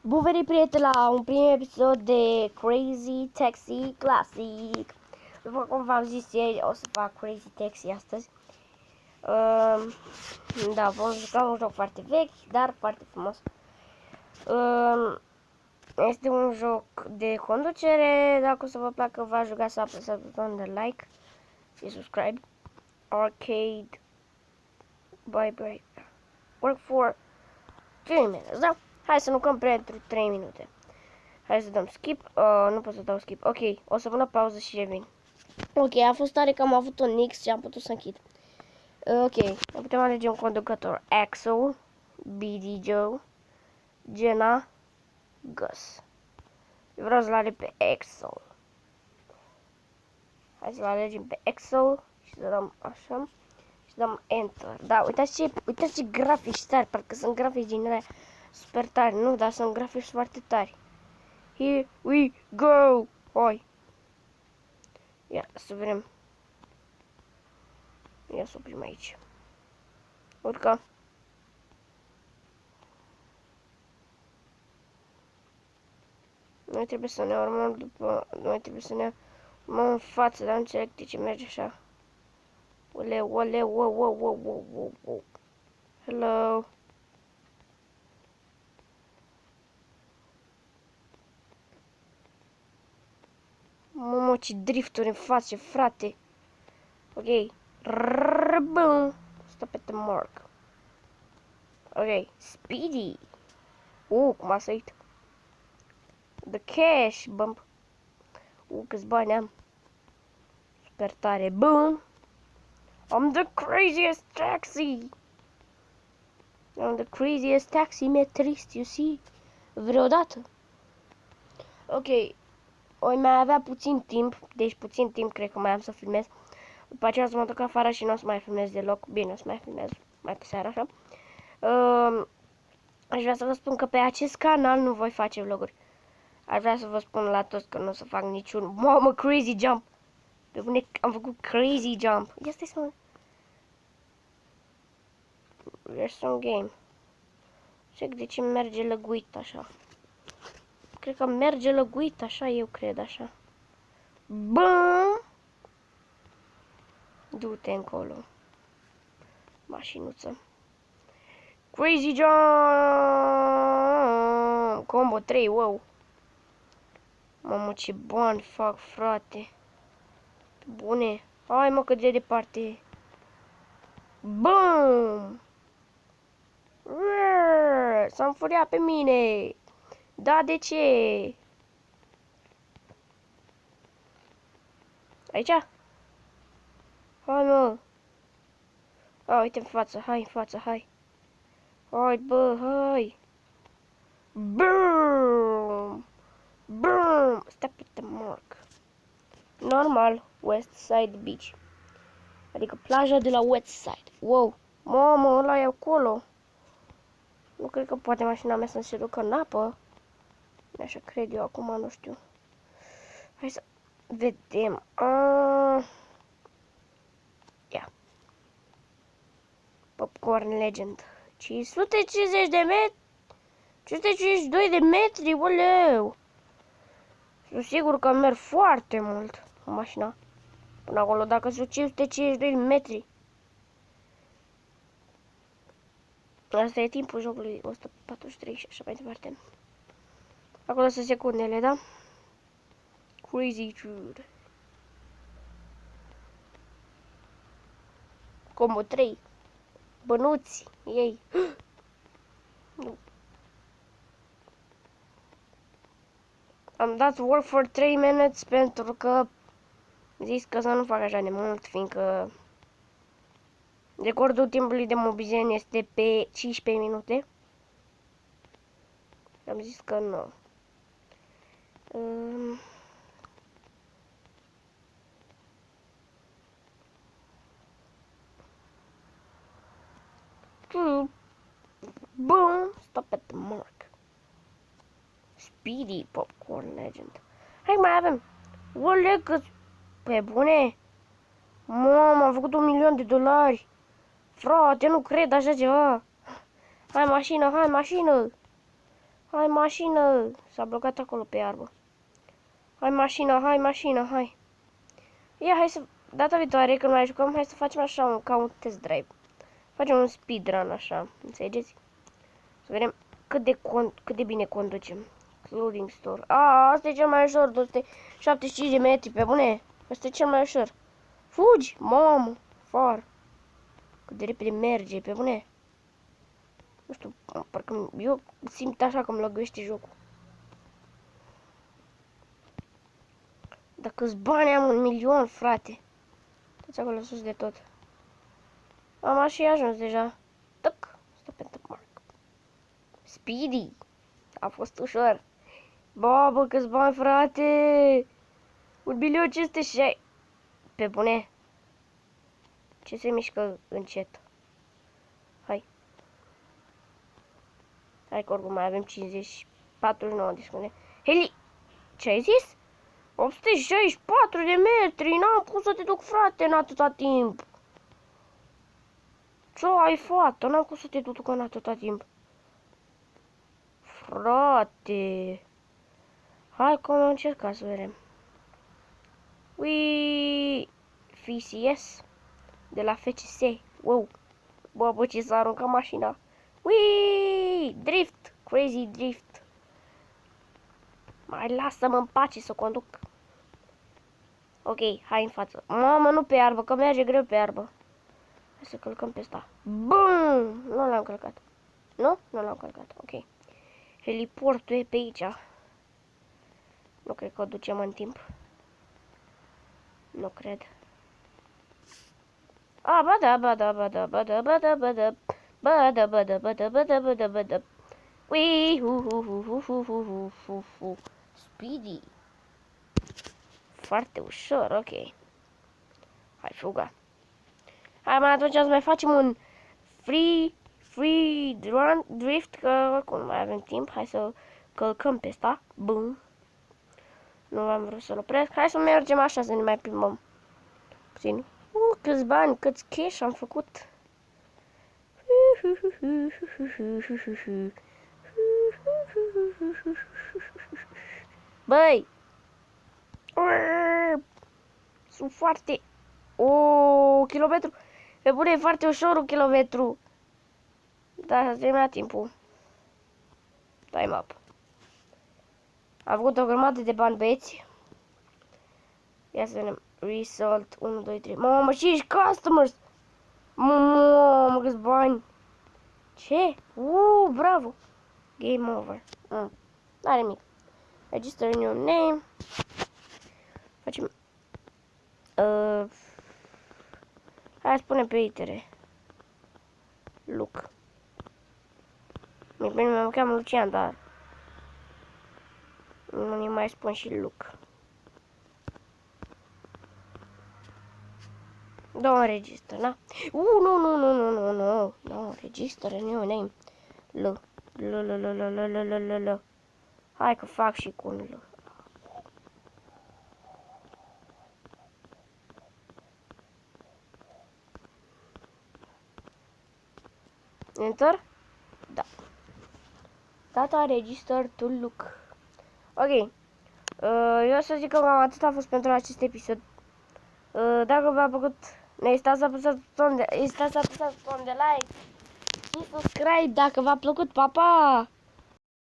Bun venit, prieteni, la un prim episod de Crazy Taxi Classic. După cum v-am zis ieri, o să fac Crazy Taxi astăzi. Da, vom juca un joc foarte vechi, dar foarte frumos. Este un joc de conducere. Dacă o să vă placă, v-aș ruga să apăsați butonul de like și subscribe. Arcade. Bye. Work for 3 minutes, da? Hai să lucrăm pentru 3 minute. Hai să dăm skip. Nu pot să dau skip. Ok, o să pun o pauză și revin. Ok, a fost tare că am avut un Nix și am putut să închid. Ok, putem alege un conducător. Axel, BD Joe, Jenna, Gus. Eu vreau să-l aleg pe Axel. Hai să-l alegem pe Axel și să dăm așa. Și dăm Enter. Da, uitați ce grafici tari. Parcă sunt grafici din alea super tari. Nu, dar sunt grafici foarte tari. Here we go! Hai! Ia, să vedem. Ia să oprim aici. Urcă. Noi trebuie să ne urmăm după... Noi trebuie să ne urmăm în față, dar nu înțeleg de ce merge așa. Wow. Hello. Mamă, ce drifturi în față, frate. Ok. Boom. Stop at the mark. Ok. Speedy. Cum a sărit. The cash bump. Câți bani am. Super tare. Boom. I'm the craziest taxi. I'm the craziest taximetrist, you see? Vreodată. Ok. O mai avea puțin timp. Deci puțin timp cred că mai am să filmez. După aceea o să mă duc afară și nu o să mai filmez deloc. Bine, o să mai filmez mai pe seara, așa. Aș vrea să vă spun că pe acest canal nu voi face vloguri. Aș vrea să vă spun la toți că nu o să fac niciun... Mamă, crazy jump! Pe bune, am făcut crazy jump. Ia stai să mă... There's some game. Check de ce merge lăguit așa. Cred că merge lăguit așa, eu cred așa. Bum! Du-te încolo. Mașinuță. Crazy jump! Combo 3, wow! Mamă, ce bani fac, frate. Bune. Hai mă, cât de departe. Bum! S-a înfuriat pe mine. Da, de ce? Aici? Hai, mă. Uite în față, hai în față, hai. Hai, bă, hai. Boom! Boom! Stop at the mark. Normal, West Side Beach. Adică plaja de la West Side. Wow! Mamă, ăla e acolo. Nu cred că poate mașina mea să se ducă în apă. Așa cred eu acum, nu știu. Hai să vedem. Ia. Popcorn Legend. 550 de metri. 552 de metri, uleu. Sunt sigur că merg foarte mult cu mașina. Până acolo, dacă sunt 552 de metri. Asta e timpul jocului, 143 și așa mai departe. Acolo sunt secundele, da? Crazy Jude. Combo 3. Bănuți, ei. Nu. Am dat work for 3 minutes pentru că zis că să nu fac așa de mult, fiindcă recordul timpului de mobizen este pe 15 minute. Am zis că nu. Boom! Stop at the mark. Speedy Popcorn Legend. Hai, mai avem. Olegă, pe bune. Mamă, am făcut $1.000.000. Frate, nu cred așa ceva. Hai, mașină, hai, mașină. Hai mașină! S-a blocat acolo pe iarbă. Hai mașină, hai mașină, hai. Ia, hai să... Data viitoare când mai jucăm, hai să facem așa ca un test drive. Facem un speedrun așa, înțelegeți? Să vedem cât de bine conducem. Loading store. Asta e cel mai ușor, 275 de metri, pe bune. Asta e cel mai ușor. Fugi, mamă, far. Cât de repede merge, pe bune. Nu știu, parcă eu simt așa că îmi lăguiește jocul. Dacă-ți bani am 1.000.000, frate. Toți acolo sus de tot. Am și ajuns deja. Tuc, stop at the mark. Speedy. A fost ușor. Bă, câți bani, frate. 1.500.000. Pe bune. Ce se mișcă încet. Hai. Hai că oricum mai avem 49 de secunde. Heli! Ce ai zis? 864 de metri. N-am cum să te duc, frate, în atâta timp. Ce ai, fată? N-am cum să te duc în atâta timp. Frate. Hai că am încercat să vedem. Ui, FCS de la FCS. Wow. Bă, ce s-a aruncat mașina. Ui, drift, crazy drift. Mai lasă-mă în pace să conduc. Ok, hai în față. Mamă, nu pe iarbă, că merge greu pe iarbă. Hai să călcăm pe asta. Bum! Nu l-am călcat. Nu? Nu l-am călcat. Ok. Heliportul e pe aici. Nu cred că o ducem în timp. Nu cred. Ba da, ba da, ba da, ba da, ba da, ba da. Ba da, ba da, ba da, ba da, ba da, ba da. Ui, hu. Speedy. Foarte ușor, ok. Hai, fuga. Hai, mai atunci să mai facem un free drift, că oricum nu mai avem timp. Hai să călcăm pe asta. Bum. Nu am vrut să-l opresc. Hai să mergem așa, să ne mai plimbăm puțin. Câți bani, câți cash am făcut. Băi! Sunt foarte... kilometru. Pe bune, e foarte ușor 1 kilometru. Da, s-a terminat timpul. Time up. Am făcut o grămadă de bani, băieți. Ia să vedem. Result 1, 2, 3. Mamă, 5 customers! Mamă, câți bani! Ce? Bravo! Game over. N-are nimic. Register new name. Facem... hai să punem pe itere. Luc. Mă cheamă Lucian, dar... nu mai spun și Luc. Don't register, na? No, register a new name. L. Hai că fac și cu un L. Enter? Da. Data register to look. Ok. Eu o să zic că cam atât a fost pentru acest episod. Dacă v-a plăcut, ne ezitați să apăsați butonul de like și subscribe dacă v-a plăcut. Pa, pa!